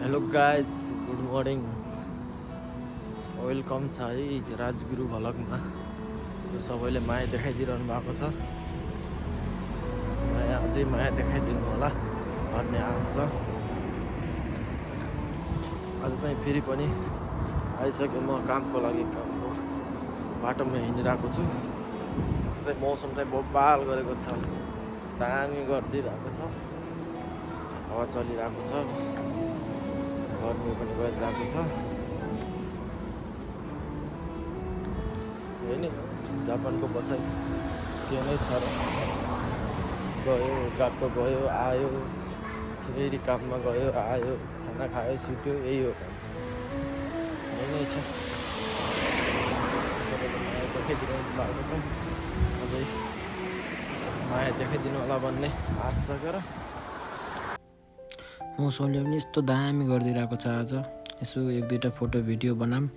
Hello guys, good morning. Welcome छ है Rajguru भ्लगमा। So सबैले माया देखाइदिइरहनु भएको छ। माया अझै माया देखाइदिनु होला भन्ने आश छ। आज चाहिँ फेरि पनि आइसकेँ म कामको लागि। कामको बाटोमा हिँडिरहेको छु। चाहिँ मौसम चाहिँ बबाल गरेको छ, दामी गरिदिइरहेको छ, हावा चलिरहेको छ, गर्मी पनि गरिरहेको छ। होइन, जापानको बसाइ के नै छ र। गयो गएको गयो आयो, फेरि काममा गयो आयो, खाना खायो सुत्यो, यही हो काम। यही नै छ। माया देखाइदिनु भएको छ, अझै माया देखाइदिनु होला भन्ने आश छ। र मौसमले पनि यस्तो दामी गरिदिइरहेको छ। आज यसो एक दुईवटा फोटो भिडियो बनाऊँ,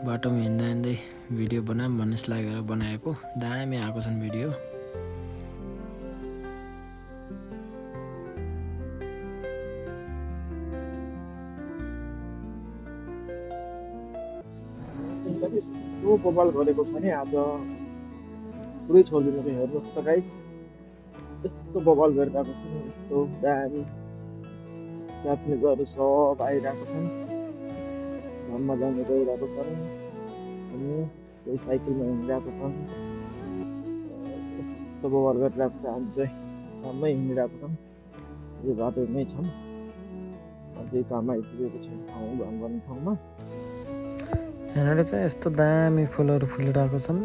बाटोमा हिँड्दा हिँड्दै भिडियो बनाऊँ भन्ने लागेर बनाएको। दामी आएको छन् भिडियो। यस्तो बबाल गरेको छ नि आज, पुरै छोडिदिनु चाहिँ हेर्नुहोस् त गाइज। यस्तो बबाल गरिरहेको छ नि, यस्तो दामी क्याप्नेजहरू सब आइरहेको छन्। घरमा जानु गइरहेको छन्, अनि कोही साइकलमा हिँडिरहेको छन्। यस्तो बबाल गरिरहेको छ। हामी चाहिँ काममै हिँडिरहेको छौँ, यो बाटोमै छौँ। अझै काम आइपुगेको छैन ठाउँ काम गर्ने ठाउँमा। यहाँनिर चाहिँ यस्तो दामी फुलहरू फुलिरहेको छन्,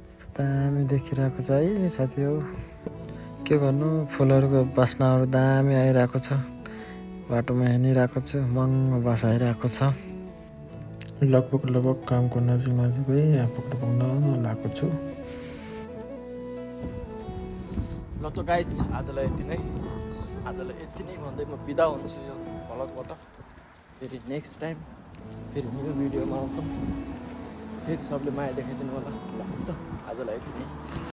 यस्तो दामी देखिरहेको छ है साथी हो। के गर्नु, फुलहरूको बास्नाहरू दामी आइरहेको छ। बाटोमा हिँडिरहेको छु, मङ्ग बास आइरहेको छ। लगभग कामको नजिकै पुग्न लागेको छु। ल त गाइज, आजलाई यति नै भन्दै म बिदा हुन्छु यो भ्लगबाट। फेरि नेक्स्ट टाइम फेरि न्यू भिडियोमा आउँछौँ। फेरि सबले माया देखाइदिनु होला। ल त आजलाई यति नै।